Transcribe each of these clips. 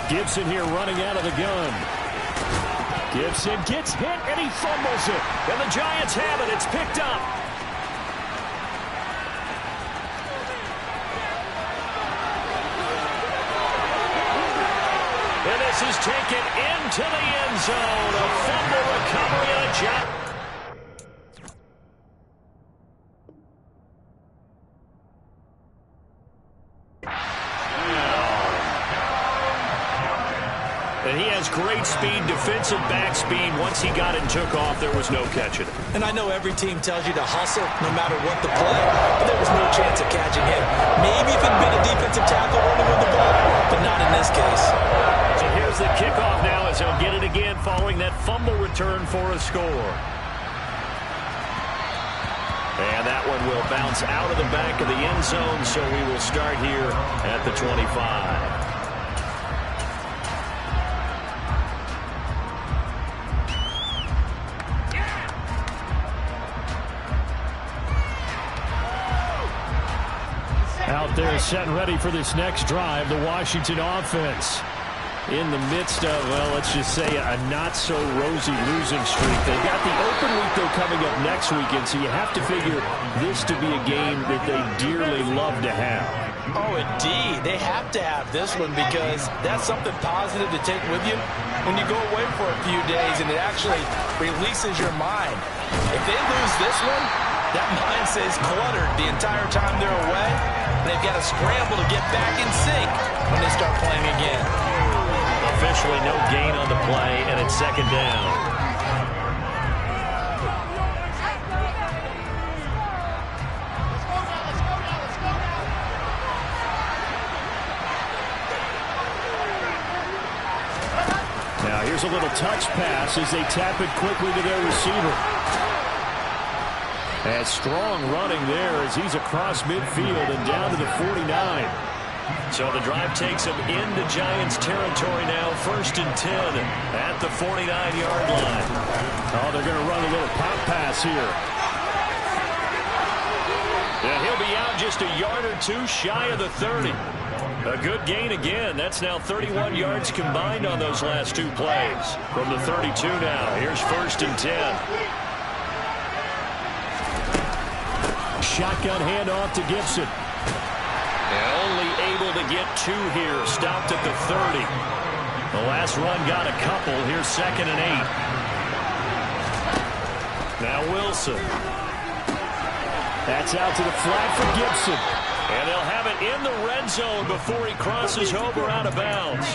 Gibson here running out of the gun. Gibson gets hit, and he fumbles it. And the Giants have it. It's picked up. And this is taken into the end zone. A fumble recovery and a jump. And he has great speed, defensive back speed. Once he got it and took off, there was no catching it. And I know every team tells you to hustle no matter what the play, but there was no chance of catching him. Maybe if it had been a defensive tackle running with the ball, but not in this case. So here's the kickoff now as he'll get it again following that fumble return for a score. And that one will bounce out of the back of the end zone, so we will start here at the 25. Out there set and ready for this next drive, the Washington offense. In the midst of, well, let's just say a not-so-rosy losing streak. They've got the open week, though, coming up next weekend, so you have to figure this to be a game that they dearly love to have. Oh, indeed. They have to have this one because that's something positive to take with you when you go away for a few days, and it actually releases your mind. If they lose this one, that mind stays cluttered the entire time they're away, and they've got to scramble to get back in sync when they start playing again. Officially no gain on the play, and it's second down. Now here's a little touch pass as they tap it quickly to their receiver. And strong running there as he's across midfield and down to the 49. So the drive takes him into Giants territory now. 1st and 10 at the 49-yard line. Oh, they're going to run a little pop pass here. And he'll be out just a yard or two shy of the 30. A good gain again. That's now 31 yards combined on those last two plays. From the 32 now. Here's 1st and 10. Shotgun handoff to Gibson. Only able to get two here. Stopped at the 30. The last run got a couple. Here's 2nd and 8. Now Wilson. That's out to the flat for Gibson. And they'll have it in the red zone before he crosses over out of bounds.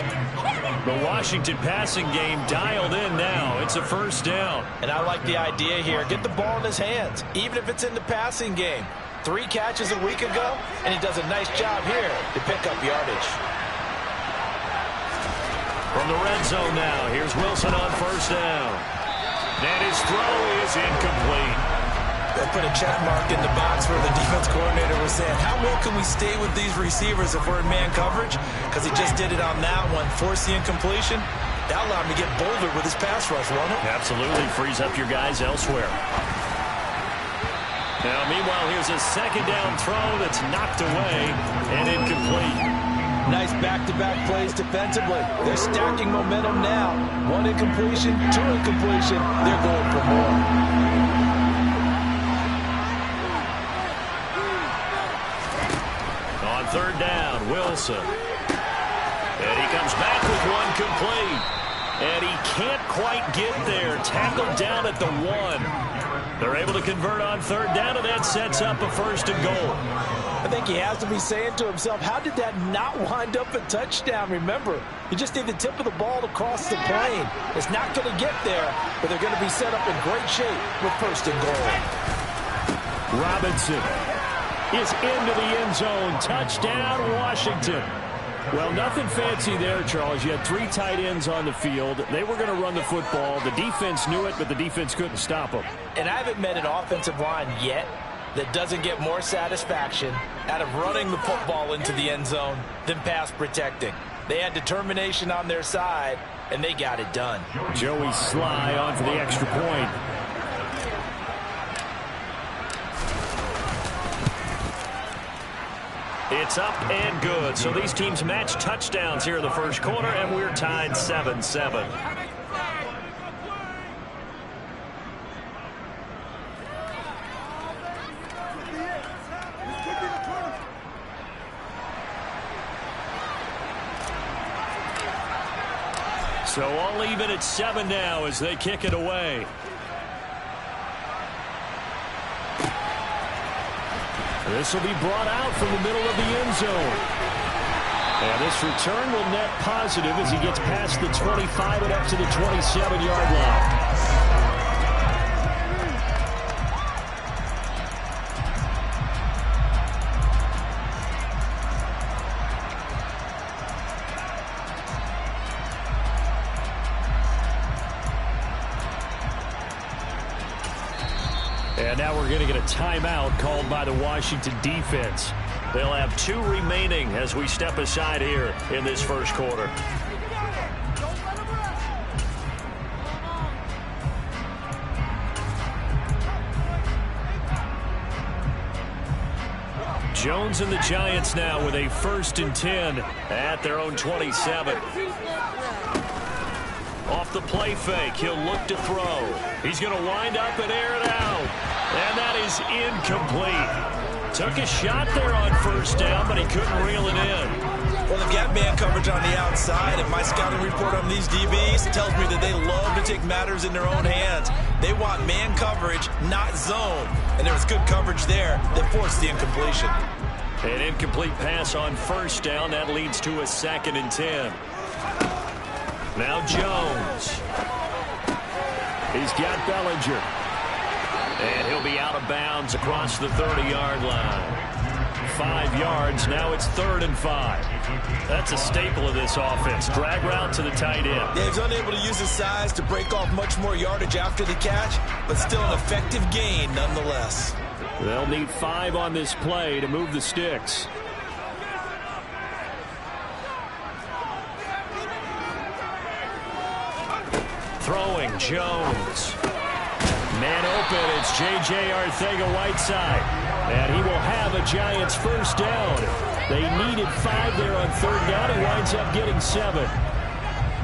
The Washington passing game dialed in now. It's a 1st down. And I like the idea here. Get the ball in his hands, even if it's in the passing game. 3 catches a week ago, and he does a nice job here to pick up yardage. From the red zone now, here's Wilson on 1st down. And his throw is incomplete. They put a check mark in the box where the defense coordinator was saying, how well can we stay with these receivers if we're in man coverage? Because he just did it on that one, forced the incompletion. That allowed him to get bolder with his pass rush, won't it? Absolutely, frees up your guys elsewhere. Now, meanwhile, here's a 2nd down throw that's knocked away and incomplete. Nice back-to-back plays defensively. They're stacking momentum now. 1 incompletion, 2 incompletion. They're going for more. On 3rd down, Wilson. And he comes back with 1 complete. And he can't quite get there. Tackled down at the 1. They're able to convert on 3rd down, and that sets up a 1st and goal. I think he has to be saying to himself, how did that not wind up a touchdown? Remember, you just need the tip of the ball to cross the plane. It's not going to get there, but they're going to be set up in great shape with 1st and goal. Robinson is into the end zone. Touchdown, Washington. Well, nothing fancy there, Charles. You had 3 tight ends on the field. They were going to run the football. The defense knew it, but the defense couldn't stop them. And I haven't met an offensive line yet that doesn't get more satisfaction out of running the football into the end zone than pass protecting. They had determination on their side, and they got it done. Joey Sly on for the extra point. It's up and good. So these teams match touchdowns here in the first quarter, and we're tied 7-7. So all even at 7 now as they kick it away. This will be brought out from the middle of the end zone. And this return will net positive as he gets past the 25 and up to the 27-yard line. And now we're going to get a timeout called by the Washington defense. They'll have 2 remaining as we step aside here in this first quarter. Jones and the Giants now with a 1st and 10 at their own 27. Off the play fake, he'll look to throw. He's going to wind up and air it out. And that is incomplete. Took a shot there on 1st down, but he couldn't reel it in. Well, they've got man coverage on the outside, and my scouting report on these DBs tells me that they love to take matters in their own hands. They want man coverage, not zone. And there was good coverage there that forced the incompletion. An incomplete pass on 1st down. That leads to a 2nd and 10. Now Jones. He's got Bellinger. And he'll be out of bounds across the 30-yard line. 5 yards. Now it's 3rd and 5. That's a staple of this offense. Drag route to the tight end. Yeah, he's unable to use his size to break off much more yardage after the catch, but still an effective gain nonetheless. They'll need 5 on this play to move the sticks. Throwing, Jones. Man open, it's J.J. Arcega-Whiteside. And he will have a Giants 1st down. They needed 5 there on 3rd down. He winds up getting 7.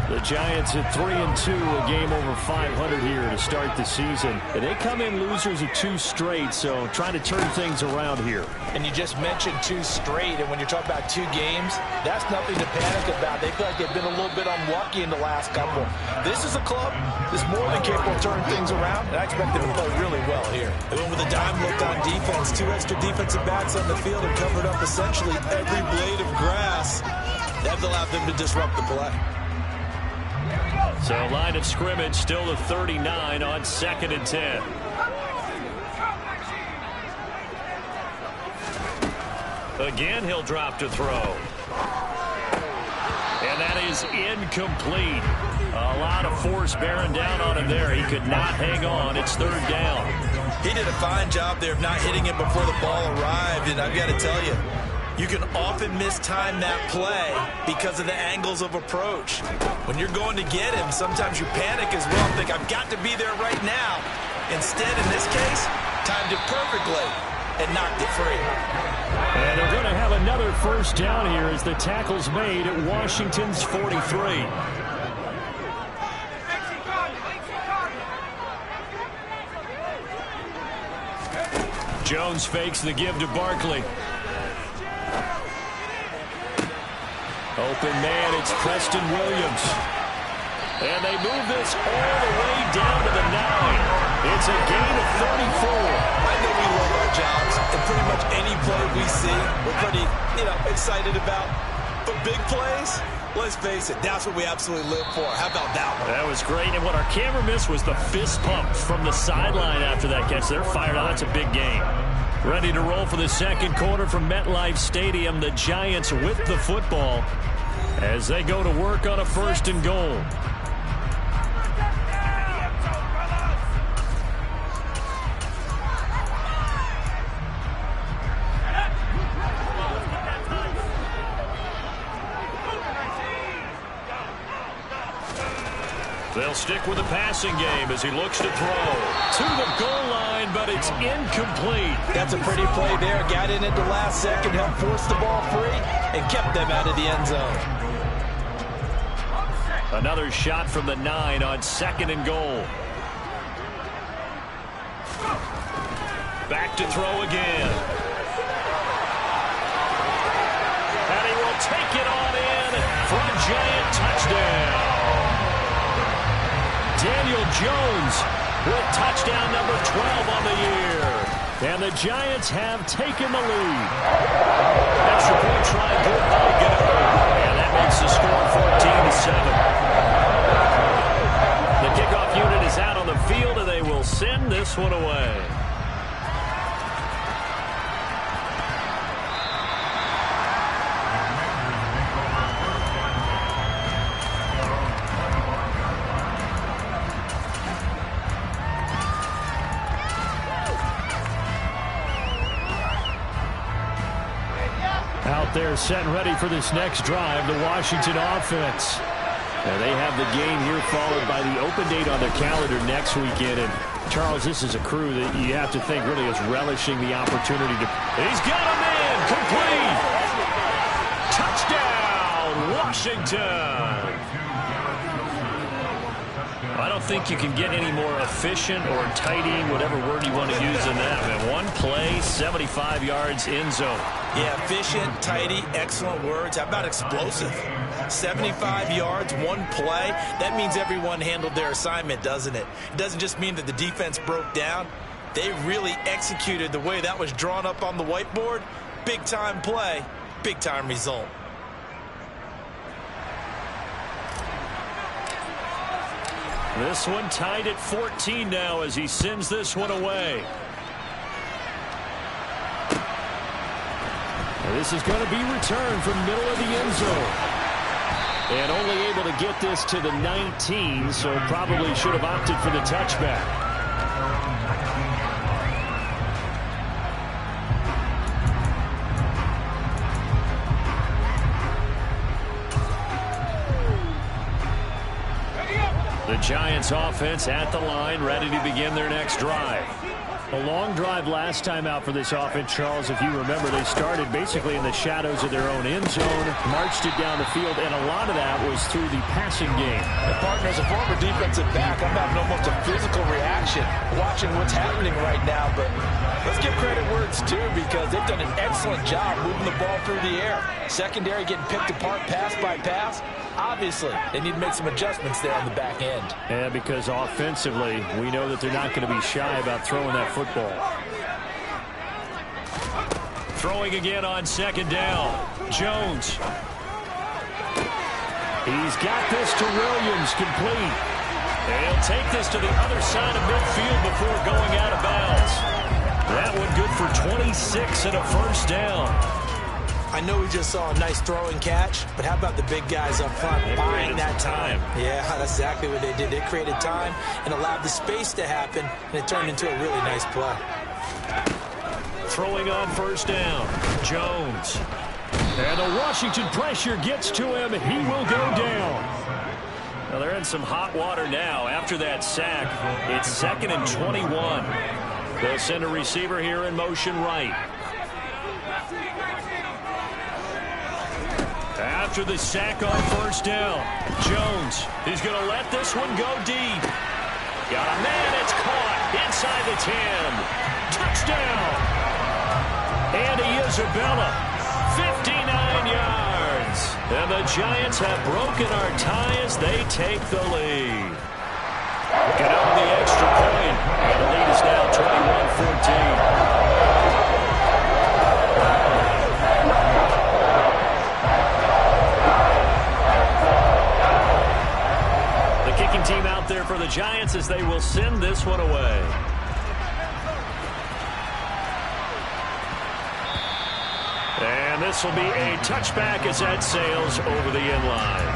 The Giants at 3-2, a game over 500 here to start the season. And they come in losers of 2 straight, so trying to turn things around here. And you just mentioned 2 straight, and when you're talking about 2 games, that's nothing to panic about. They feel like they've been a little bit unlucky in the last couple. This is a club that's more than capable of turning things around, and I expect them to play really well here. They went with a dime look on defense. 2 extra defensive backs on the field and covered up essentially every blade of grass. That allowed them to disrupt the play. So line of scrimmage still to 39 on 2nd and 10. Again, he'll drop to throw. And that is incomplete. A lot of force bearing down on him there. He could not hang on. It's 3rd down. He did a fine job there of not hitting it before the ball arrived. And I've got to tell you, you can often mistime that play because of the angles of approach. When you're going to get him, sometimes you panic as well. Think, I've got to be there right now. Instead, in this case, timed it perfectly and knocked it free. And they're going to have another 1st down here as the tackle's made at Washington's 43. Jones fakes the give to Barkley. Open man, it's Preston Williams. And they move this all the way down to the 9. It's a gain of 34. I know we love our jobs, and pretty much any play we see, we're pretty, excited about. But big plays, let's face it, that's what we absolutely live for. How about that one? That was great, and what our camera missed was the fist pump from the sideline after that catch. They're fired out. That's a big game. Ready to roll for the 2nd quarter from MetLife Stadium. The Giants with the football as they go to work on a 1st and goal. They'll stick with the passing game as he looks to throw. To the goal line, but it's incomplete. That's a pretty play there. Got in at the last second, helped force the ball free, and kept them out of the end zone. Another shot from the 9 on 2nd and goal. Back to throw again. And he will take it on in for a Giant touchdown. Daniel Jones with touchdown number 12 on the year. And the Giants have taken the lead. Extra point try, good by go. And that makes the score 14-7. The kickoff unit is out on the field, and they will send this one away. Out there set and ready for this next drive, the Washington offense. Now they have the game here followed by the open date on their calendar next weekend. And Charles, this is a crew that you have to think really is relishing the opportunity to... He's got him in! Complete! Touchdown, Washington! I don't think you can get any more efficient or tidy, whatever word you want to use in that. Man, one play, 75 yards in zone. Yeah, efficient, tidy, excellent words. How about explosive? 75 yards, one play. That means everyone handled their assignment, doesn't it? It doesn't just mean that the defense broke down. They really executed the way that was drawn up on the whiteboard. Big-time play, big-time result. This one tied at 14 now as he sends this one away. This is going to be returned from middle of the end zone. And only able to get this to the 19, so probably should have opted for the touchback. The Giants offense at the line, ready to begin their next drive. A long drive last time out for this offense, Charles. If you remember, they started basically in the shadows of their own end zone, marched it down the field, and a lot of that was through the passing game. And partner, as a former defensive back, I'm having almost a physical reaction watching what's happening right now. But let's give credit where it's due because they've done an excellent job moving the ball through the air. Secondary getting picked apart pass by pass. Obviously, they need to make some adjustments there on the back end. Yeah, because offensively, we know that they're not going to be shy about throwing that football. Throwing again on 2nd down. Jones. He's got this to Williams, complete. And he'll take this to the other side of midfield before going out of bounds. That one good for 26 and a first down. I know we just saw a nice throw and catch, but how about the big guys up front buying that time? Yeah, that's exactly what they did. They created time and allowed the space to happen, and it turned into a really nice play. Throwing on 1st down, Jones. And the Washington pressure gets to him. He will go down. Well, they're in some hot water now after that sack. It's 2nd and 21. They'll send a receiver here in motion right. After the sack on 1st down, Jones is going to let this one go deep. Got a man, it's caught inside the 10. Touchdown. Andy Isabella, 59 yards. And the Giants have broken our tie as they take the lead. Get out of the extra point. And the lead is now 21-14. Team out there for the Giants as they will send this one away. And this will be a touchback as that sails over the end line.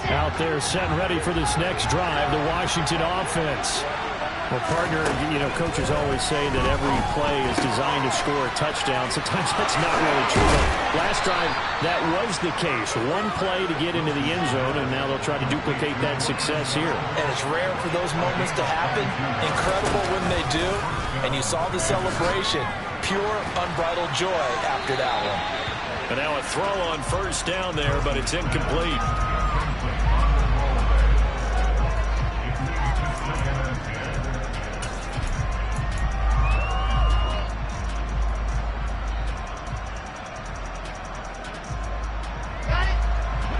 Out there set and ready for this next drive, the Washington offense. Well, partner, coaches always say that every play is designed to score a touchdown. Sometimes that's not really true. But last time, that was the case. One play to get into the end zone, and now they'll try to duplicate that success here. And it's rare for those moments to happen. Incredible when they do. And you saw the celebration. Pure, unbridled joy after that one. And now a throw on first down there, but it's incomplete.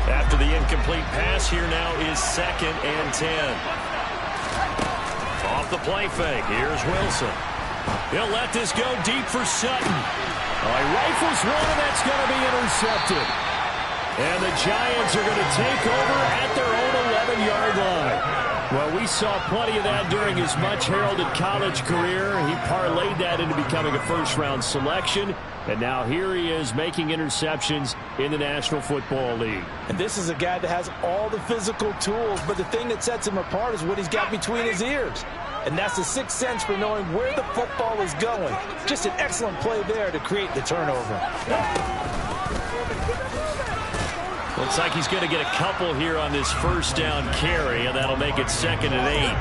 After the incomplete pass, here now is 2nd and 10. Off the play fake, here's Wilson. He'll let this go deep for Sutton. He rifles one, and that's going to be intercepted. And the Giants are going to take over at their own 11-yard line. Well, we saw plenty of that during his much-heralded college career. He parlayed that into becoming a first-round selection. And now here he is making interceptions in the National Football League. And this is a guy that has all the physical tools, but the thing that sets him apart is what he's got between his ears. And that's the sixth sense for knowing where the football is going. Just an excellent play there to create the turnover. Looks like he's going to get a couple here on this first down carry, and that'll make it 2nd and 8.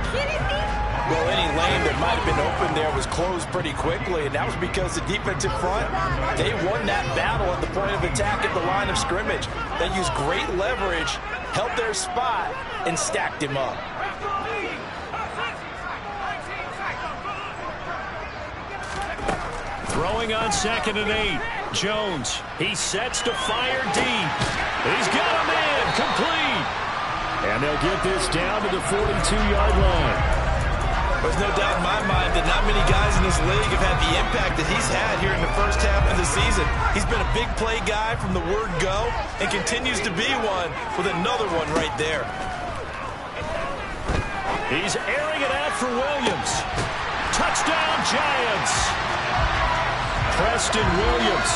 Well, any lane that might have been open there was closed pretty quickly, and that was because the defensive front, they won that battle at the point of attack at the line of scrimmage. They used great leverage, held their spot, and stacked him up. Throwing on 2nd and 8. Jones, he sets to fire deep. He's got a man, complete. And they'll get this down to the 42-yard line. There's no doubt in my mind that not many guys in this league have had the impact that he's had here in the first half of the season. He's been a big play guy from the word go and continues to be one with another one right there. He's airing it out for Williams. Touchdown, Giants. Preston Williams,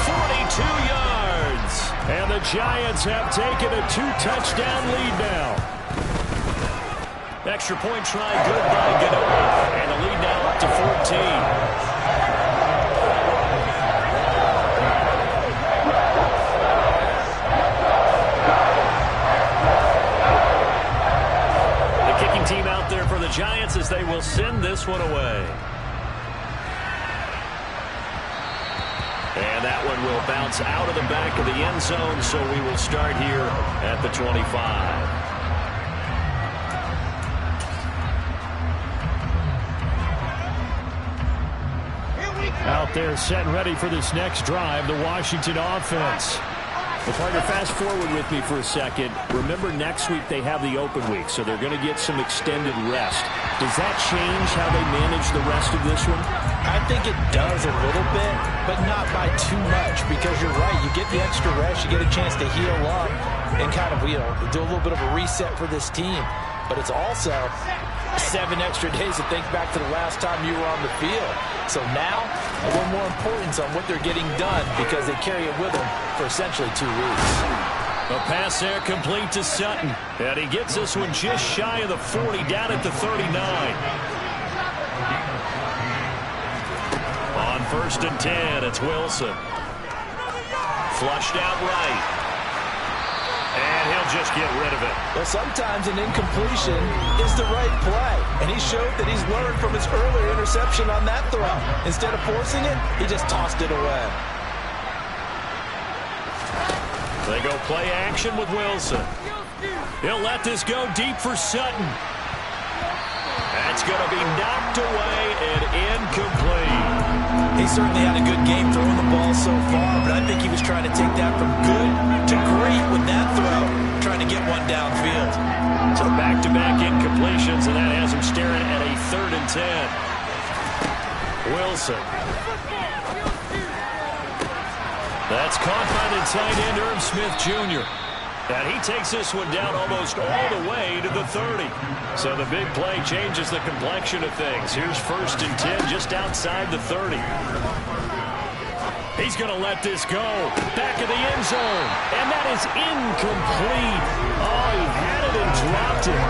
42 yards. And the Giants have taken a 2-touchdown lead now. Extra point try good by Goodell. And the lead now up to 14. The kicking team out there for the Giants as they will send this one away. And that one will bounce out of the back of the end zone, so we will start here at the 25. Out there set and ready for this next drive, the Washington offense. Well, partner, fast forward with me for a second. Remember, next week they have the open week, so they're going to get some extended rest. Does that change how they manage the rest of this one? I think it does a little bit, but not by too much, because you're right. You get the extra rest, you get a chance to heal up and kind of, do a little bit of a reset for this team. But it's also 7 extra days to think back to the last time you were on the field. So now, a little more importance on what they're getting done because they carry it with them for essentially 2 weeks. A pass there complete to Sutton. And he gets this one just shy of the 40, down at the 39. On 1st and 10, it's Wilson. Flushed out right. And he'll just get rid of it. Well, sometimes an incompletion is the right play. And he showed that he's learned from his earlier interception on that throw. Instead of forcing it, he just tossed it away. They go play action with Wilson. He'll let this go deep for Sutton. That's going to be knocked away and incomplete. He certainly had a good game throwing the ball so far, but I think he was trying to take that from good to great with that throw, trying to get one downfield. So back-to-back incompletions, and that has him staring at a 3rd and 10. Wilson. That's caught by the tight end, Irv Smith Jr. And he takes this one down almost all the way to the 30. So the big play changes the complexion of things. Here's 1st and 10 just outside the 30. He's going to let this go. Back of the end zone. And that is incomplete. Oh, he had it and dropped it.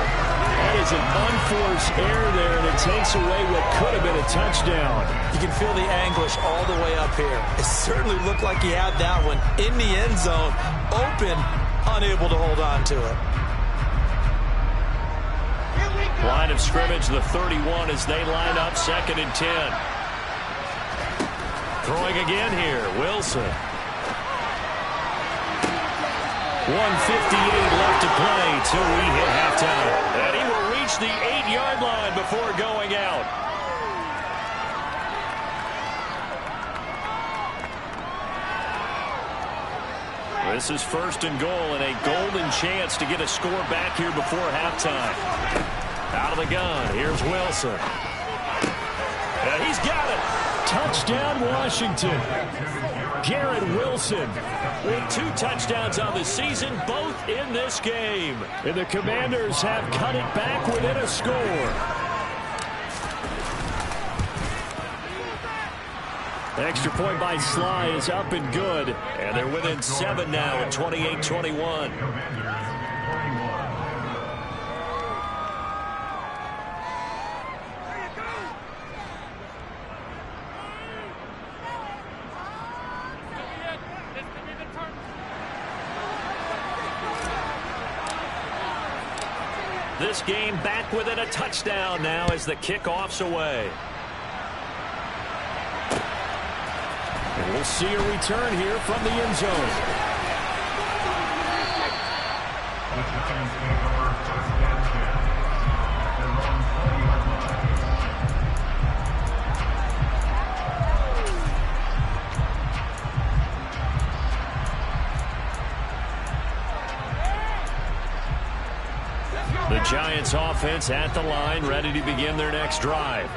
That is an unforced error there, and it takes away what could have been a touchdown. You can feel the anguish all the way up here. It certainly looked like he had that one in the end zone, open, unable to hold on to it. Line of scrimmage, the 31 as they line up, 2nd and 10. Throwing again here, Wilson. 1:58 left to play till we hit halftime. And he will reach the 8-yard line before going out. This is 1st and goal and a golden chance to get a score back here before halftime. Out of the gun, here's Wilson. And he's got it. Touchdown, Washington. Garrett Wilson with 2 touchdowns on the season, both in this game. And the Commanders have cut it back within a score. Extra point by Sly is up and good. And they're within 7 now at 28-21. This game back within a touchdown now as the kickoff's away. And we'll see a return here from the end zone. The Giants offense at the line, ready to begin their next drive.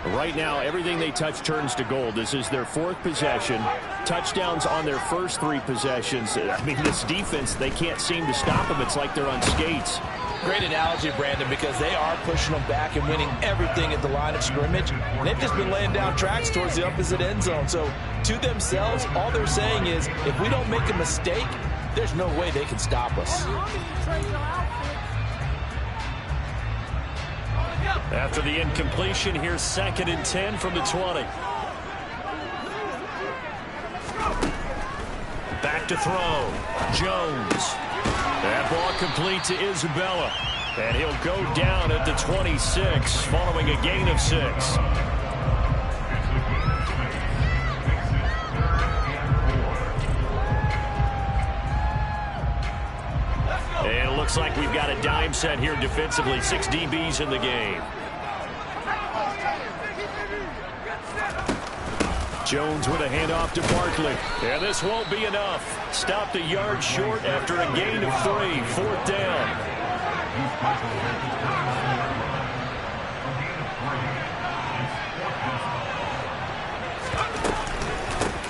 Right now, everything they touch turns to gold. This is their 4th possession. Touchdowns on their first 3 possessions. I mean, this defense, they can't seem to stop them. It's like they're on skates. Great analogy, Brandon, because they are pushing them back and winning everything at the line of scrimmage. And they've just been laying down tracks towards the opposite end zone. So, to themselves, all they're saying is, if we don't make a mistake, there's no way they can stop us. After the incompletion, here's 2nd and 10 from the 20. Back to throw. Jones. That ball complete to Isabella. And he'll go down at the 26 following a gain of 6. And it looks like we've got a dime set here defensively. 6 DBs in the game. Jones with a handoff to Barkley. And this won't be enough. Stopped a yard short after a gain of 3. 4th down.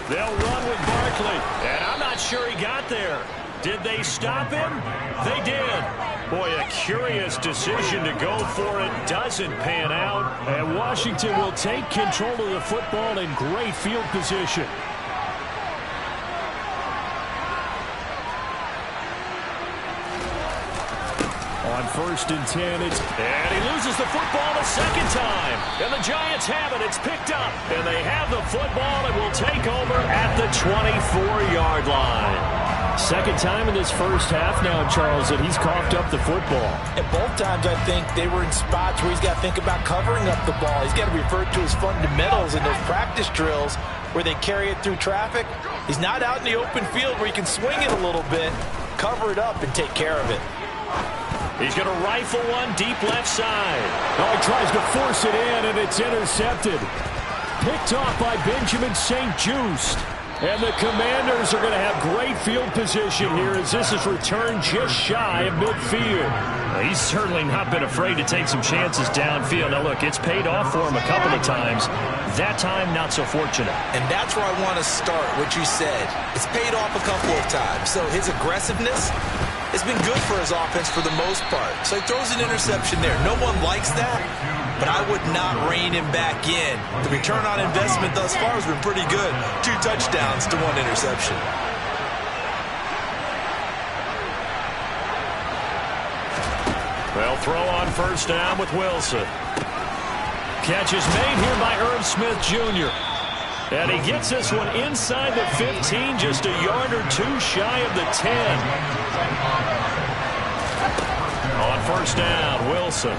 They'll run with Barkley. And I'm not sure he got there. Did they stop him? They did. Boy, a curious decision to go for it. Doesn't pan out. And Washington will take control of the football in great field position. On 1st and 10, and he loses the football a 2nd time. And the Giants have it. It's picked up. And they have the football and will take over at the 24-yard line. 2nd time in this first half now, Charles, that he's coughed up the football. And both times, I think, they were in spots where he's got to think about covering up the ball. He's got to revert to his fundamentals in those practice drills where they carry it through traffic. He's not out in the open field where he can swing it a little bit, cover it up, and take care of it. He's going to rifle one deep left side. Oh, he tries to force it in, and it's intercepted. Picked off by Benjamin St-Juste. And the Commanders are going to have great field position here as this is returned just shy of midfield. Well, he's certainly not been afraid to take some chances downfield. Now, look, it's paid off for him a couple of times. That time, not so fortunate. And that's where I want to start, what you said. It's paid off a couple of times. So his aggressiveness has been good for his offense for the most part. So he throws an interception there. No one likes that, but I would not rein him back in. The return on investment thus far has been pretty good. 2 touchdowns to 1 interception. They'll throw on first down with Wilson. Catch is made here by Irv Smith Jr. And he gets this one inside the 15, just a yard or two shy of the 10. On first down, Wilson.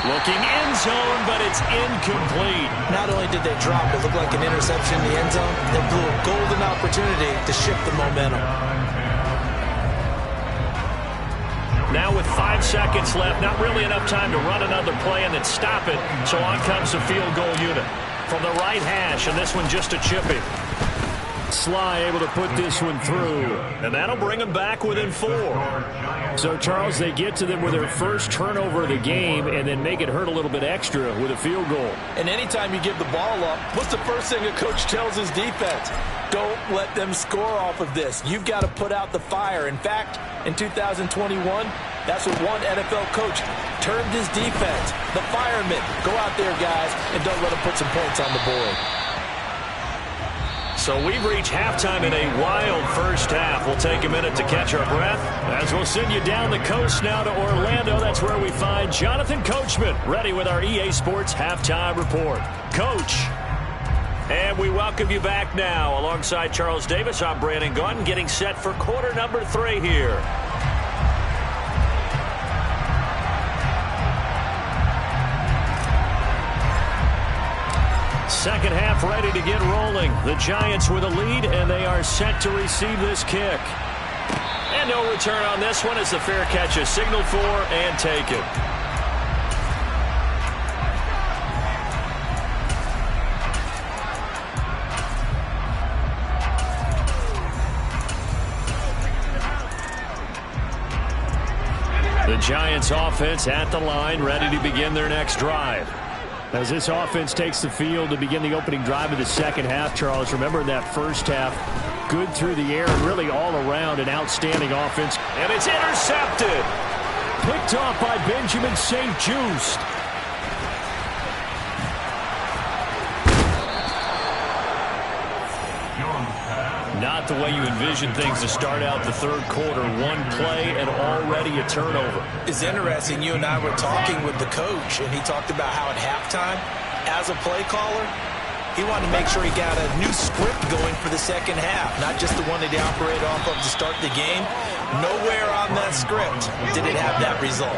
Looking end zone, but it's incomplete. Not only did they drop it, looked like an interception in the end zone, they blew a golden opportunity to shift the momentum. Now with 5 seconds left, not really enough time to run another play and then stop it. So on comes the field goal unit from the right hash, and this one just a chipping. Sly able to put this one through, and that'll bring them back within 4. So, Charles, they get to them with their first turnover of the game and then make it hurt a little bit extra with a field goal. And anytime you give the ball up, what's the first thing a coach tells his defense? Don't let them score off of this. You've got to put out the fire. In fact, in 2021, that's what one NFL coach termed his defense. The firemen. Go out there, guys, and don't let them put some points on the board. So we've reached halftime in a wild first half. We'll take a minute to catch our breath as we'll send you down the coast now to Orlando. That's where we find Jonathan Coachman ready with our EA Sports Halftime Report. Coach. And we welcome you back now. Alongside Charles Davis, I'm Brandon Gaudin, getting set for quarter number 3 here. Second half ready to get rolling. The Giants with a lead, and they are set to receive this kick. And no return on this one as the fair catch is signaled for and taken. The Giants offense at the line, ready to begin their next drive. As this offense takes the field to begin the opening drive of the second half, Charles, remember in that first half, good through the air and really all around an outstanding offense. And it's intercepted. Picked off by Benjamin St-Juste. Not the way you envision things to start out the third quarter. One play and already a turnover. It's interesting. You and I were talking with the coach, and he talked about how at halftime, as a play caller, he wanted to make sure he got a new script going for the second half, not just the one that he operated off of to start the game. Nowhere on that script did it have that result.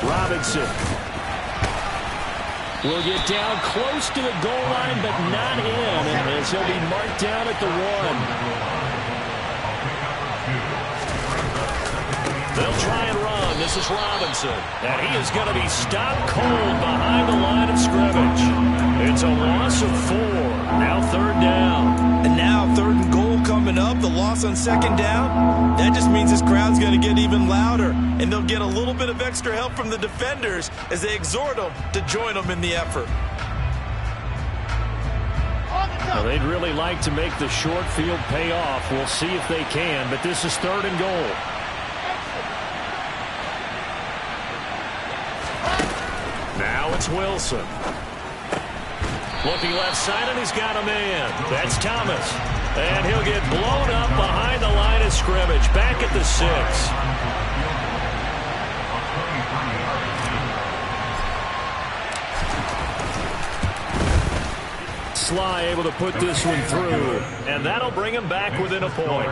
Robinson will get down close to the goal line, but not in, as he'll be marked down at the 1. They'll try and run. This is Robinson. And he is going to be stopped cold behind the line of scrimmage. It's a loss of 4. Now third down. And now third and goal coming up. The loss on second down. That just means this crowd's going to get even louder. And they'll get a little bit of extra help from the defenders as they exhort them to join them in the effort. Well, they'd really like to make the short field pay off. We'll see if they can, but this is third and goal. Now it's Wilson. Looking left side, and he's got a man. That's Thomas. And he'll get blown up behind the line of scrimmage. Back at the 6. Sly able to put this one through, and that'll bring him back within a point.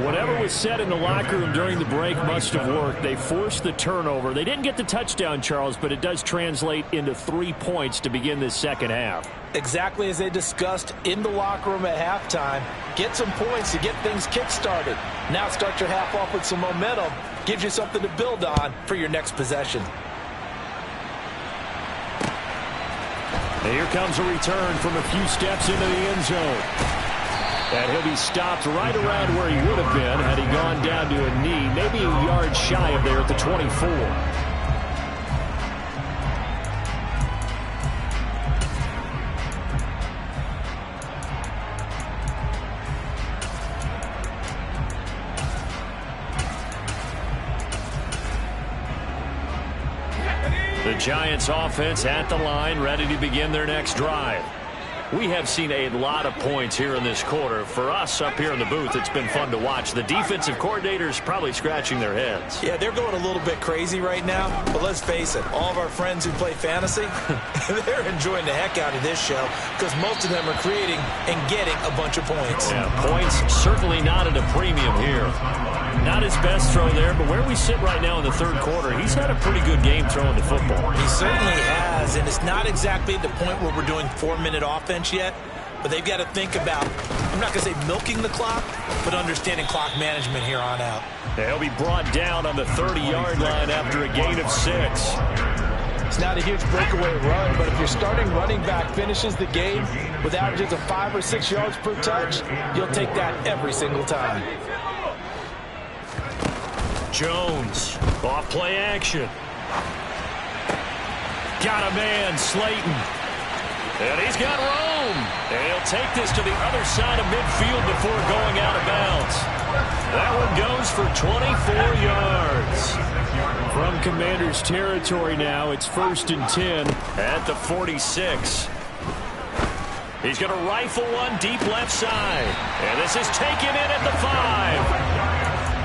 Whatever was said in the locker room during the break must have worked. They forced the turnover. They didn't get the touchdown, Charles, but it does translate into 3 points to begin this second half. Exactly as they discussed in the locker room at halftime. Get some points to get things kick-started. Now start your half off with some momentum. Gives you something to build on for your next possession. Here comes a return from a few steps into the end zone. And he'll be stopped right around where he would have been had he gone down to a knee, maybe a yard shy of there at the 24. The Giants offense at the line, ready to begin their next drive. We have seen a lot of points here in this quarter. For us up here in the booth, it's been fun to watch. The defensive coordinators probably scratching their heads. Yeah, they're going a little bit crazy right now, but let's face it, all of our friends who play fantasy, they're enjoying the heck out of this show because most of them are creating and getting a bunch of points. Yeah, points certainly not at a premium here. Not his best throw there, but where we sit right now in the third quarter, he's had a pretty good game throwing the football. He certainly has, and it's not exactly the point where we're doing 4-minute offense yet, but they've got to think about, I'm not going to say milking the clock, but understanding clock management here on out. He'll be brought down on the 30-yard line after a gain of 6. It's not a huge breakaway run, but if your starting running back finishes the game with averages of 5 or 6 yards per touch, you'll take that every single time. Jones, off play action. Got a man, Slayton. And he's got room. And he'll take this to the other side of midfield before going out of bounds. That one goes for 24 yards. From Commander's territory now, it's 1st and 10 at the 46. He's going to rifle one deep left side. And this is taken in at the 5.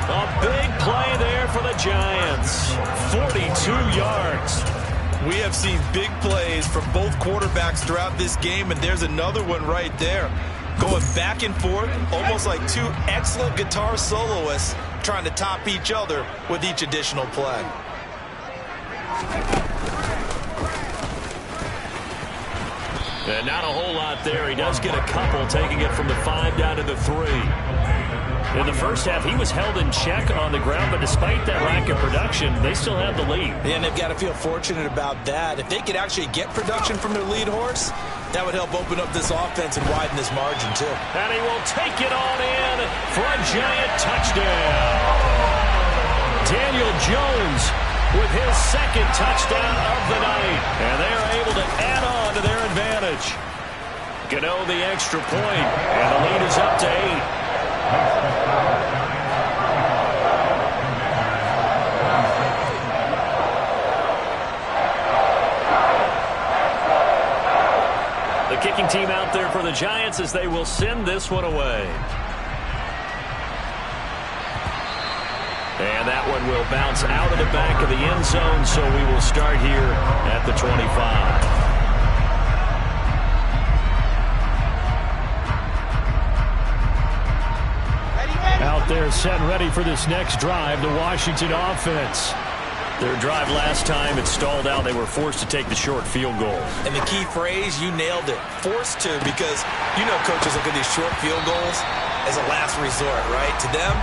A big play there for the Giants. 42 yards. We have seen big plays from both quarterbacks throughout this game, and there's another one right there. Going back and forth, almost like two excellent guitar soloists trying to top each other with each additional play. And not a whole lot there. He does get a couple, taking it from the 5 down to the 3. In the first half, he was held in check on the ground, but despite that lack of production, they still have the lead. And they've got to feel fortunate about that. If they could actually get production from their lead horse, that would help open up this offense and widen this margin, too. And he will take it on in for a Giant touchdown. Daniel Jones with his second touchdown of the night. And they are able to add on to their advantage. Gano the extra point, and the lead is up to 8. The kicking team out there for the Giants as they will send this one away. And that one will bounce out of the back of the end zone, so we will start here at the 25. Out there set and ready for this next drive, the Washington offense. Their drive last time, it stalled out. They were forced to take the short field goal. And the key phrase, you nailed it. Forced to, because you know coaches look at these short field goals as a last resort, right? To them,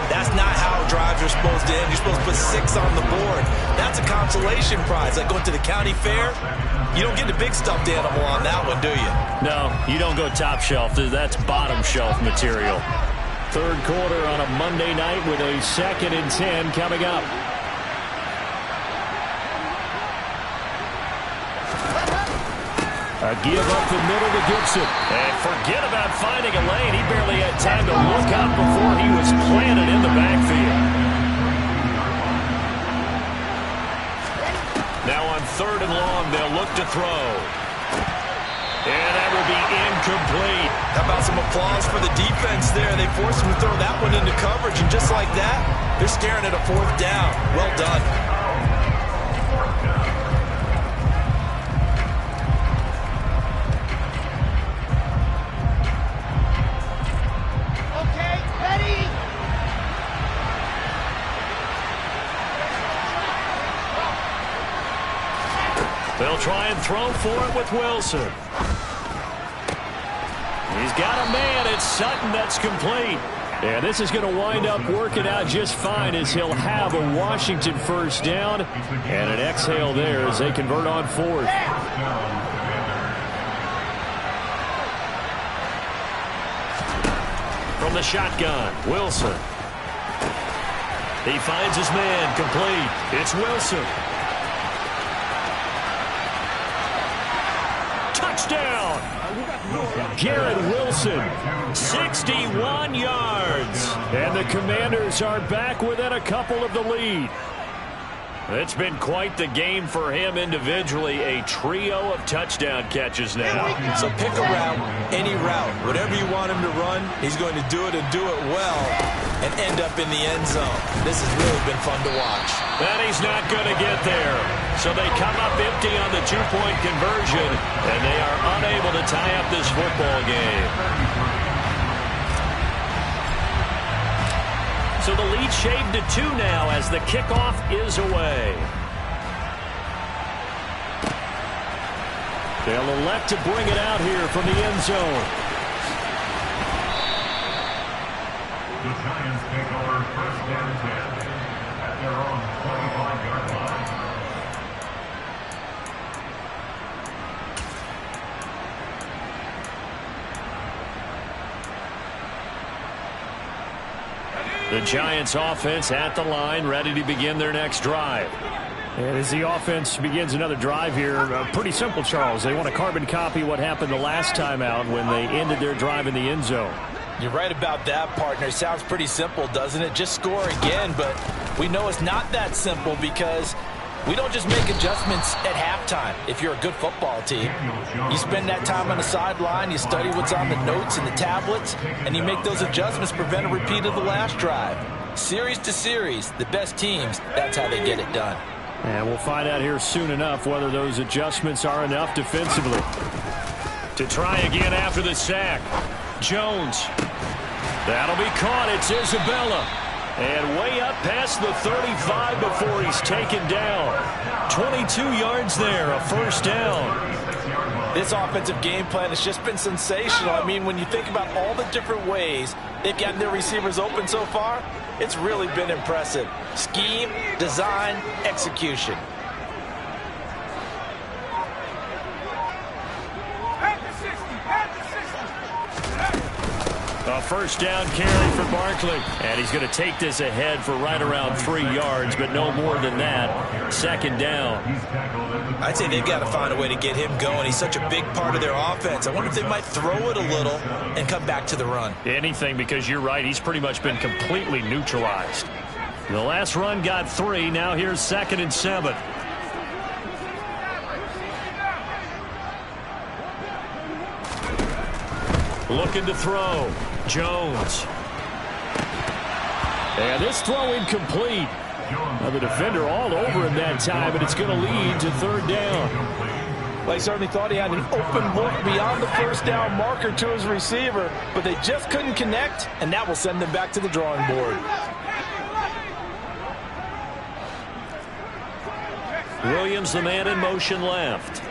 that's not how drives are supposed to end. You're supposed to put 6 on the board. That's a consolation prize. Like going to the county fair, you don't get the big stuffed animal on that one, do you? No, you don't go top shelf. That's bottom shelf material. Third quarter on a Monday night with a 2nd and 10 coming up. A give up the middle to Gibson. And forget about finding a lane. He barely had time to look up before he was planted in the backfield. Now on 3rd and long, they'll look to throw. And that will be incomplete. How about some applause for the defense there? They forced him to throw that one into coverage, and just like that, they're staring at a 4th down. Well done. Okay, ready? They'll try and throw for it with Wilson. He's got a man. It's Sutton. That's complete. And this is going to wind up working out just fine as he'll have a Washington 1st down and an exhale there as they convert on 4th. From the shotgun, Wilson. He finds his man, complete. It's Wilson. Touchdown! Garrett Wilson, 61 yards. And the Commanders are back within a couple of the lead. It's been quite the game for him individually. A trio of touchdown catches now. So pick a route, any route. Whatever you want him to run, he's going to do it and do it well and end up in the end zone. This has really been fun to watch. And he's not going to get there. So they come up empty on the two-point conversion, and they are unable to tie up this football game. So the lead shaved to 2 now as the kickoff is away. They'll elect to bring it out here from the end zone. The Giants take over first and 10 at their own 25-yard line. The Giants offense at the line, ready to begin their next drive. And as the offense begins another drive here, pretty simple, Charles. They want to carbon copy what happened the last time out when they ended their drive in the end zone. You're right about that, partner. Sounds pretty simple, doesn't it? Just score again, but we know it's not that simple because we don't just make adjustments at halftime. If you're a good football team, you spend that time on the sideline, you study what's on the notes and the tablets, and you make those adjustments to prevent a repeat of the last drive. Series to series, the best teams, that's how they get it done. And we'll find out here soon enough whether those adjustments are enough defensively. To try again after the sack. Jones. That'll be caught. It's Isabella. And way up past the 35 before he's taken down. 22 yards there, a first down. This offensive game plan has just been sensational. I mean, when you think about all the different ways they've gotten their receivers open so far, it's really been impressive. Scheme, design, execution. A first down carry for Barkley. And he's going to take this ahead for right around 3 yards, but no more than that. Second down. I'd say they've got to find a way to get him going. He's such a big part of their offense. I wonder if they might throw it a little and come back to the run. Anything, because you're right. He's pretty much been completely neutralized. The last run got 3. Now here's 2nd and 7. Looking to throw. Jones. And this throw incomplete. Now the defender all over him that time, but it's going to lead to 3rd down. Well, he certainly thought he had an open look beyond the first down marker to his receiver, but they just couldn't connect, and that will send them back to the drawing board. Williams, the man in motion left.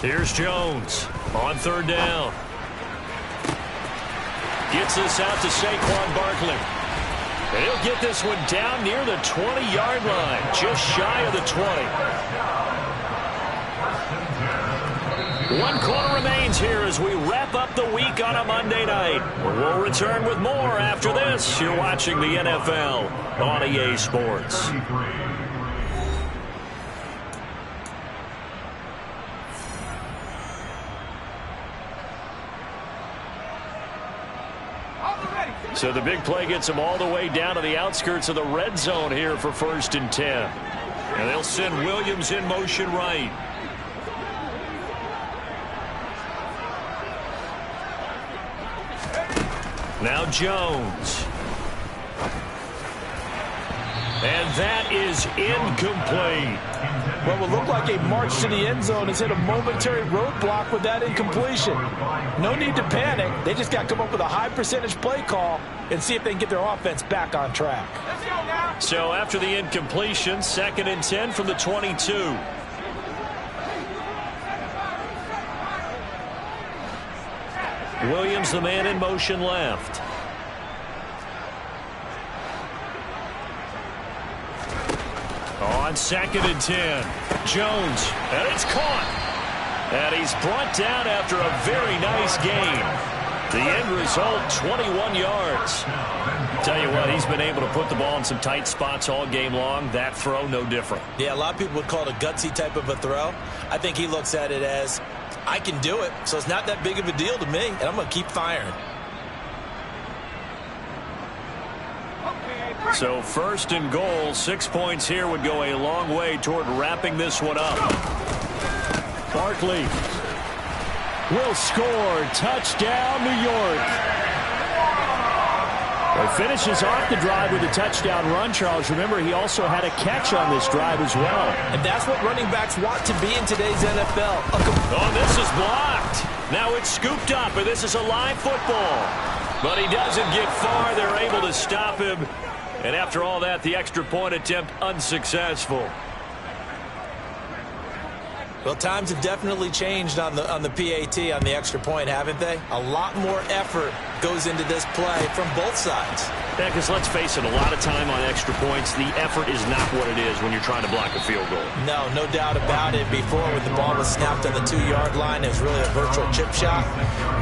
Here's Jones on 3rd down. Gets this out to Saquon Barkley. And he'll get this one down near the 20-yard line, just shy of the 20. 1 quarter remains here as we wrap up the week on a Monday night. We'll return with more after this. You're watching the NFL on EA Sports. So the big play gets them all the way down to the outskirts of the red zone here for 1st and 10. And they'll send Williams in motion right. Now Jones. And that is incomplete. What will look like a march to the end zone has hit a momentary roadblock with that incompletion. No need to panic. They just got to come up with a high percentage play call and see if they can get their offense back on track. So after the incompletion, 2nd and 10 from the 22. Williams, the man in motion left. On 2nd and 10. Jones, and it's caught. And he's brought down after a very nice game. The end result, 21 yards. Tell you what, he's been able to put the ball in some tight spots all game long. That throw, no different. Yeah, a lot of people would call it a gutsy type of a throw. I think he looks at it as, I can do it, so it's not that big of a deal to me, and I'm going to keep firing. So first and goal, 6 points here would go a long way toward wrapping this one up. Barkley will score. Touchdown, New York. He finishes off the drive with a touchdown run, Charles. Remember, he also had a catch on this drive as well. And that's what running backs want to be in today's NFL. Oh, this is blocked. Now it's scooped up, and this is a live football. But he doesn't get far. They're able to stop him. And after all that, the extra point attempt unsuccessful. Well, times have definitely changed on the PAT, on the extra point, haven't they? A lot more effort goes into this play from both sides. Yeah, because let's face it, a lot of time on extra points, the effort is not what it is when you're trying to block a field goal. No doubt about it. Before, when the ball was snapped on the 2-yard line, it was really a virtual chip shot.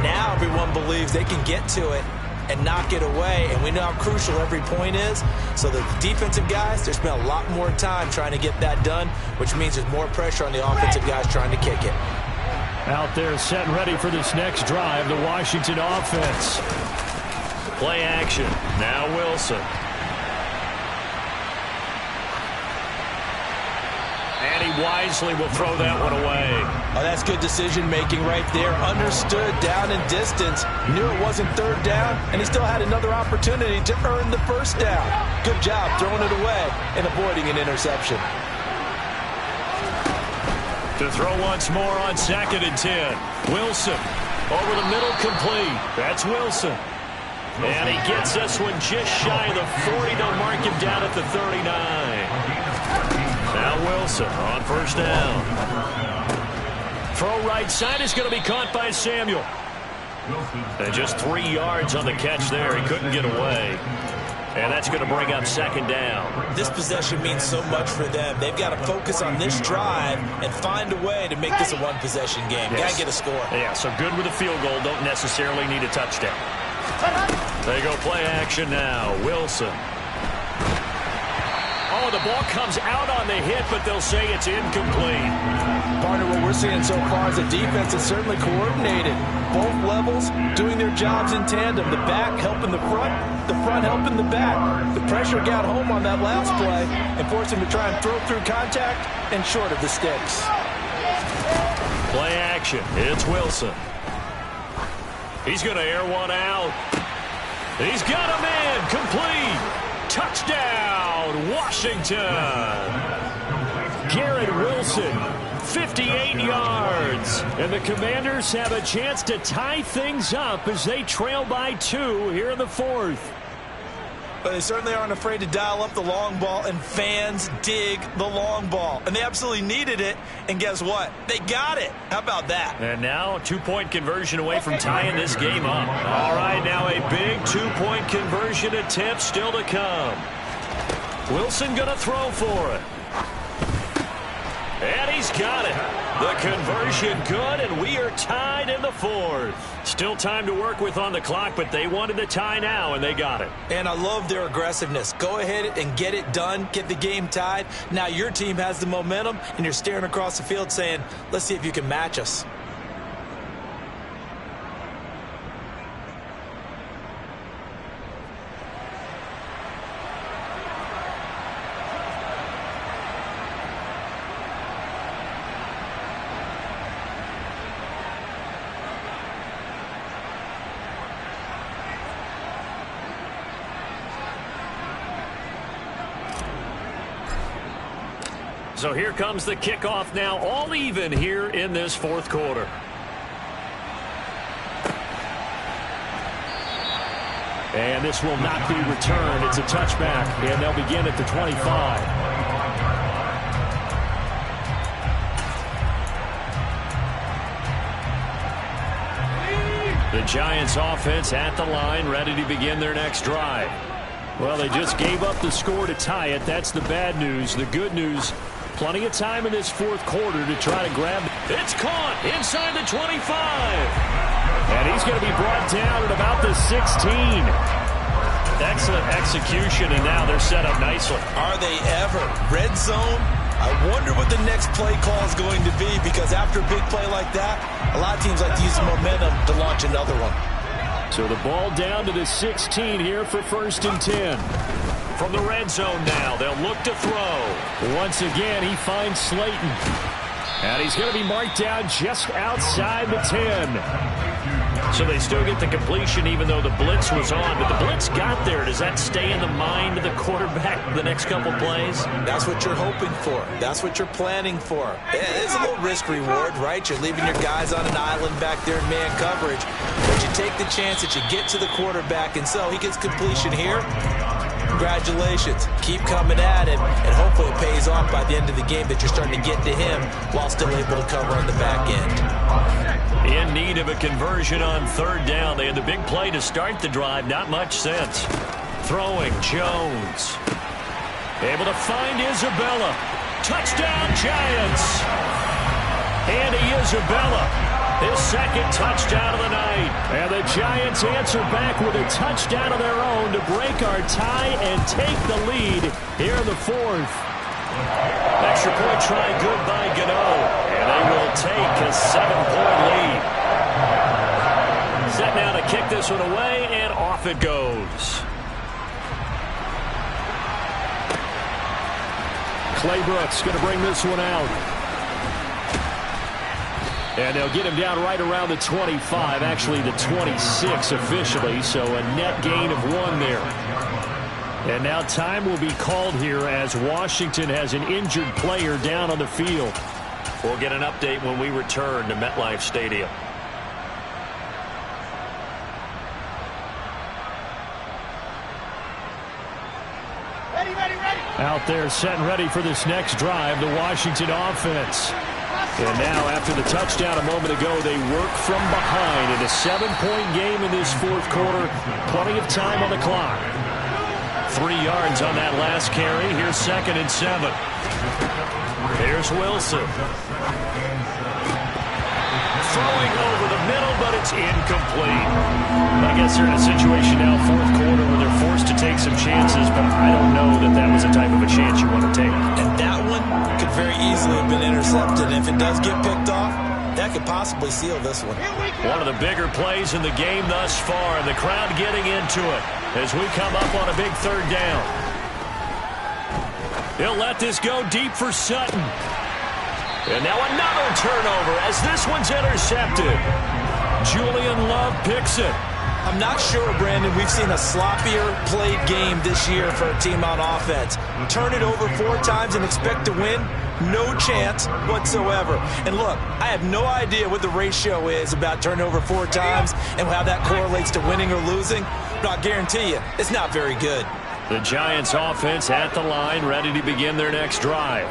Now everyone believes they can get to it and knock it away, and we know how crucial every point is. So the defensive guys, they spend a lot more time trying to get that done, which means there's more pressure on the offensive guys trying to kick it. Out there set and ready for this next drive, the Washington offense. Play action. Now Wilson. And he wisely will throw that one away. Oh, that's good decision-making right there. Understood down and distance. Knew it wasn't third down, and he still had another opportunity to earn the first down. Good job throwing it away and avoiding an interception. To throw once more on 2nd and 10. Wilson over the middle, complete. That's Wilson. And he gets this one just shy of the 40. They'll mark him down at the 39. Now Wilson on first down. Throw right side is going to be caught by Samuel. And just 3 yards on the catch there. He couldn't get away. And that's going to bring up 2nd down. This possession means so much for them. They've got to focus on this drive and find a way to make this a one-possession game. Yes. Got to get a score. Yeah, so good with a field goal. Don't necessarily need a touchdown. They go play action now. Wilson. Oh, the ball comes out on the hit, but they'll say it's incomplete. Partner, what we're seeing so far is a defense that's certainly coordinated. Both levels doing their jobs in tandem. The back helping the front helping the back. The pressure got home on that last play and forced him to try and throw through contact and short of the sticks. Play action. It's Wilson. He's going to air one out. He's got him in. Complete. Touchdown, Washington. Garrett Wilson, 58 yards. And the Commanders have a chance to tie things up as they trail by 2 here in the 4th. But they certainly aren't afraid to dial up the long ball, and fans dig the long ball. And they absolutely needed it, and guess what? They got it. How about that? And now a 2-point conversion away from tying this game up. All right, now a big 2-point conversion attempt still to come. Wilson going to throw for it. And he's got it. The conversion good, and we are tied in the 4th. Still time to work with on the clock, but they wanted the tie now, and they got it. And I love their aggressiveness. Go ahead and get it done. Get the game tied. Now your team has the momentum, and you're staring across the field saying, let's see if you can match us. So here comes the kickoff now, all even here in this 4th quarter. And this will not be returned. It's a touchback, and they'll begin at the 25. The Giants offense at the line, ready to begin their next drive. Well, they just gave up the score to tie it. That's the bad news. The good news, plenty of time in this 4th quarter to try to grab it. It's caught inside the 25. And he's going to be brought down at about the 16. Excellent execution, and now they're set up nicely. Are they ever? Red zone? I wonder what the next play call is going to be, because after a big play like that, a lot of teams like to use the momentum to launch another one. So the ball down to the 16 here for 1st and 10. From the red zone now, they'll look to throw. Once again, he finds Slayton. And he's going to be marked down just outside the 10. So they still get the completion even though the blitz was on. But the blitz got there. Does that stay in the mind of the quarterback the next couple plays? That's what you're hoping for. That's what you're planning for. It's a little risk reward, right? You're leaving your guys on an island back there in man coverage. But you take the chance that you get to the quarterback, and so he gets completion here. Congratulations. Keep coming at him, and hopefully it pays off by the end of the game that you're starting to get to him while still able to cover on the back end. In need of a conversion on third down. They had the big play to start the drive. Not much sense. Throwing, Jones. Able to find Isabella. Touchdown, Giants. Andy Isabella. His second touchdown of the night. And the Giants answer back with a touchdown of their own to break our tie and take the lead here in the fourth. Extra point try good by Gano. And they will take a 7-point lead. Set now to kick this one away, and off it goes. Clay Brooks going to bring this one out. And they'll get him down right around the 25, actually the 26 officially, so a net gain of 1 there. And now time will be called here as Washington has an injured player down on the field. We'll get an update when we return to MetLife Stadium. Out there set and ready for this next drive, the Washington offense. And now, after the touchdown a moment ago, they work from behind in a 7-point game in this fourth quarter. Plenty of time on the clock. 3 yards on that last carry. Here's 2nd and 7. Here's Wilson. Throwing over the middle, but it's incomplete. I guess they're in a situation now, fourth quarter, where they're forced to take some chances, but I don't know that that was the type of a chance you want to take. And that one could very easily have been intercepted. And if it does get picked off, that could possibly seal this one. One of the bigger plays in the game thus far, and the crowd getting into it as we come up on a big third down. He'll let this go deep for Sutton. And now another turnover as this one's intercepted. Julian Love picks it. I'm not sure, Brandon, we've seen a sloppier played game this year for a team on offense. Turn it over 4 times and expect to win? No chance whatsoever. And look, I have no idea what the ratio is about turning over 4 times and how that correlates to winning or losing, but I guarantee you, it's not very good. The Giants offense at the line, ready to begin their next drive.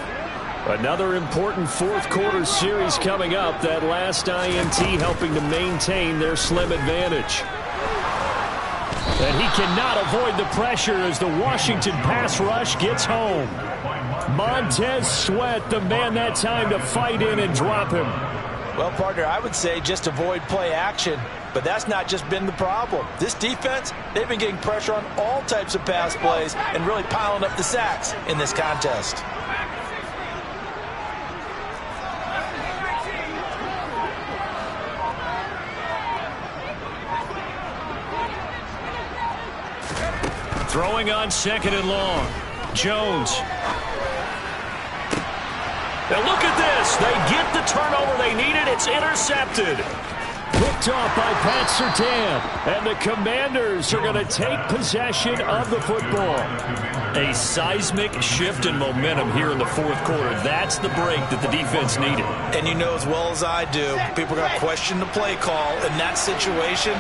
Another important fourth quarter series coming up. That last INT helping to maintain their slim advantage. And he cannot avoid the pressure as the Washington pass rush gets home. Montez Sweat, the man that time to fight in and drop him. Well, partner, I would say just avoid play action, but that's not just been the problem. This defense, they've been getting pressure on all types of pass plays and really piling up the sacks in this contest. Throwing on 2nd and long. Jones. Now look at this. They get the turnover they needed. It's intercepted. Picked off by Pat Surtain. And the Commanders are going to take possession of the football. A seismic shift in momentum here in the fourth quarter. That's the break that the defense needed. And you know as well as I do, people are going to question the play call in that situation.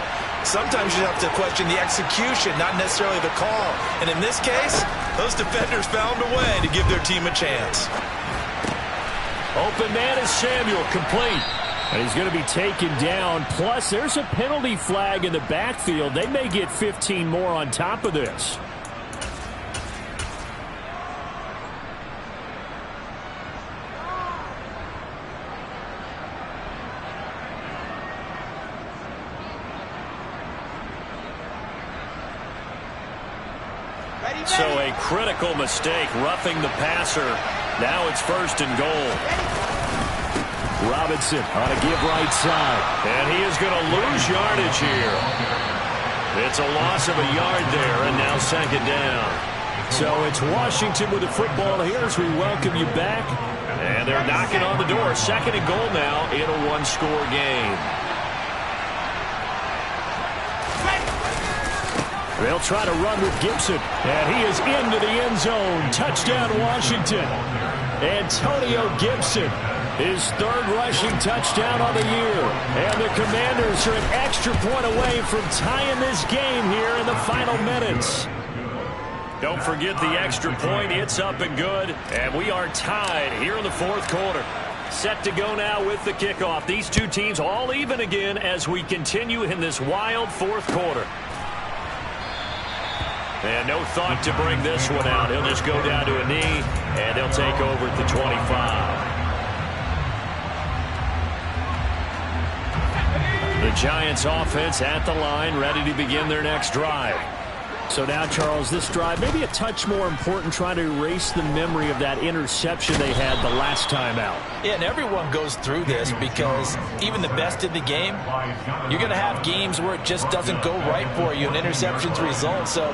Sometimes you have to question the execution, not necessarily the call. And in this case, those defenders found a way to give their team a chance. Open man is Samuel, complete. And he's going to be taken down. Plus, there's a penalty flag in the backfield. They may get 15 more on top of this. So a critical mistake, roughing the passer. Now it's 1st and goal. Robinson on a give right side. And he is going to lose yardage here. It's a loss of a yard there, and now 2nd down. So it's Washington with the football here as we welcome you back. And they're knocking on the door. 2nd and goal now in a one-score game. They'll try to run with Gibson. And he is into the end zone. Touchdown, Washington. Antonio Gibson, his 3rd rushing touchdown on the year. And the Commanders are an extra point away from tying this game here in the final minutes. Don't forget the extra point. It's up and good. And we are tied here in the 4th quarter. Set to go now with the kickoff. These two teams all even again as we continue in this wild 4th quarter. And no thought to bring this one out. He'll just go down to a knee, and they'll take over at the 25. The Giants offense at the line, ready to begin their next drive. So now, Charles, this drive maybe a touch more important, trying to erase the memory of that interception they had the last time out. Yeah, and everyone goes through this because even the best in the game, you're going to have games where it just doesn't go right for you and interceptions result. So,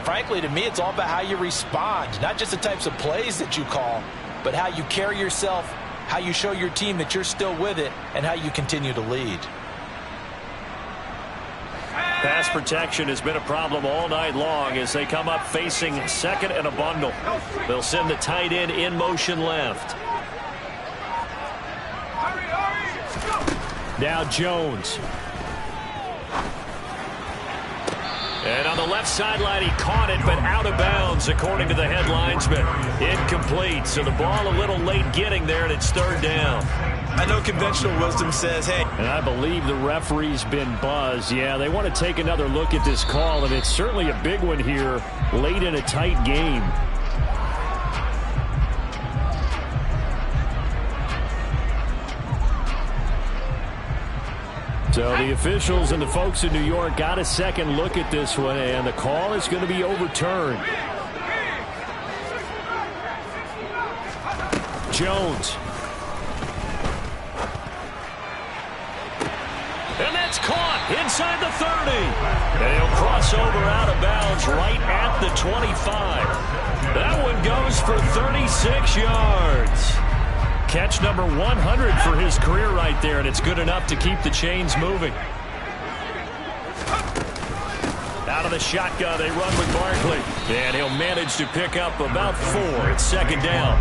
frankly, to me, it's all about how you respond, not just the types of plays that you call, but how you carry yourself, how you show your team that you're still with it, and how you continue to lead. Pass protection has been a problem all night long as they come up facing 2nd and a bundle. They'll send the tight end in motion left. Now Jones. And on the left sideline, he caught it, but out of bounds, according to the headlinesman. Incomplete, so the ball a little late getting there, and it's 3rd down. I know conventional wisdom says, hey. And I believe the referee's been buzzed. Yeah, they want to take another look at this call, and it's certainly a big one here late in a tight game. So the officials and the folks in New York got a second look at this one, and the call is going to be overturned. Jones. And that's caught inside the 30. And he'll cross over out of bounds right at the 25. That one goes for 36 yards. Catch number 100 for his career right there, and it's good enough to keep the chains moving. Out of the shotgun, they run with Barkley. And he'll manage to pick up about 4. It's 2nd down.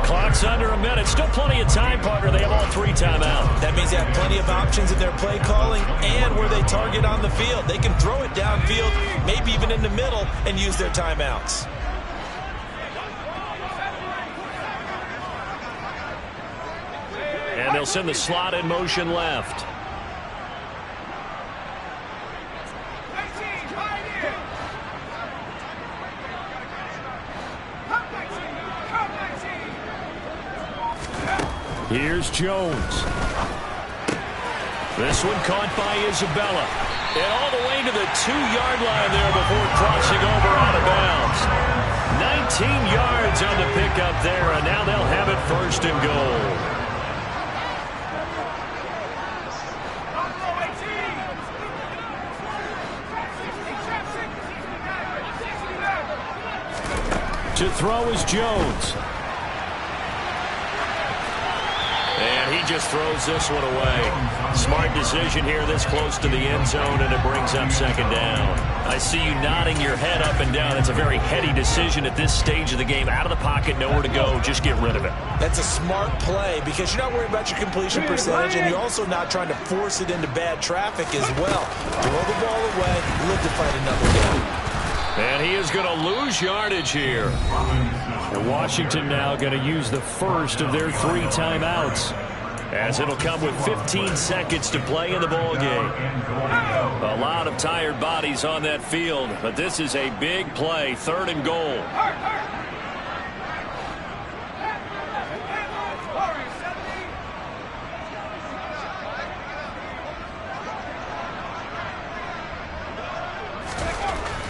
Clock's under a minute. Still plenty of time, partner. They have all 3 timeouts. That means they have plenty of options in their play calling and where they target on the field. They can throw it downfield, maybe even in the middle, and use their timeouts. And they'll send the slot in motion left. Here's Jones. This one caught by Isabella. And all the way to the 2-yard line there before crossing over out of bounds. 19 yards on the pickup there, and now they'll have it 1st and goal. To throw is Jones. And he just throws this one away. Smart decision here this close to the end zone, and it brings up 2nd down. I see you nodding your head up and down. It's a very heady decision at this stage of the game. Out of the pocket, nowhere to go. Just get rid of it. That's a smart play because you're not worried about your completion percentage, and you're also not trying to force it into bad traffic as well. Throw the ball away, live to fight another down. And he is going to lose yardage here. And Washington now going to use the first of their 3 timeouts, as it'll come with 15 seconds to play in the ball game. A lot of tired bodies on that field, but this is a big play. 3rd and goal.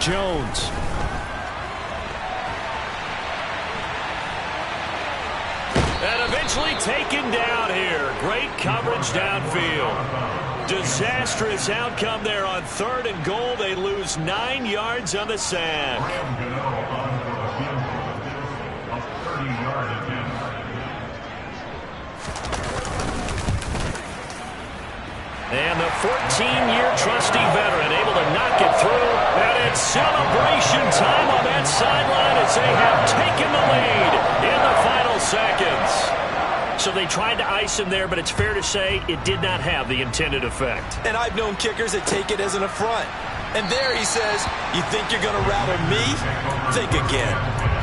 Jones. And eventually taken down here. Great coverage downfield. Disastrous outcome there on 3rd and goal. They lose 9 yards on the sack. And the 14-year trusty veteran able to knock it through. And it's celebration time on that sideline as they have taken the lead in the final seconds. So they tried to ice him there, but it's fair to say it did not have the intended effect. And I've known kickers that take it as an affront. And there he says, you think you're going to rattle me? Think again.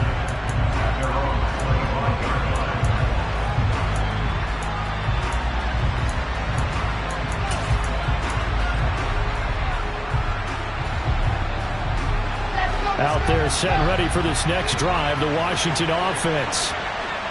Out there set and ready for this next drive, the Washington offense.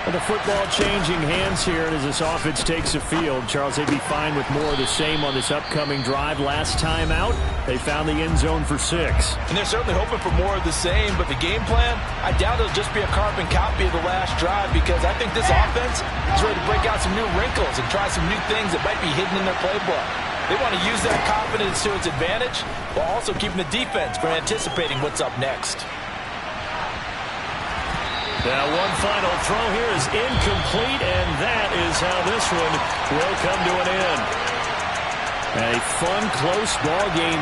And the football changing hands here as this offense takes the field. Charles, they'd be fine with more of the same on this upcoming drive. Last time out, they found the end zone for 6. And they're certainly hoping for more of the same, but the game plan, I doubt it'll just be a carbon copy of the last drive because I think this offense is ready to break out some new wrinkles and try some new things that might be hidden in their playbook. They want to use that confidence to its advantage while also keeping the defense from anticipating what's up next. Now one final throw here is incomplete, and that is how this one will come to an end. A fun, close ball game.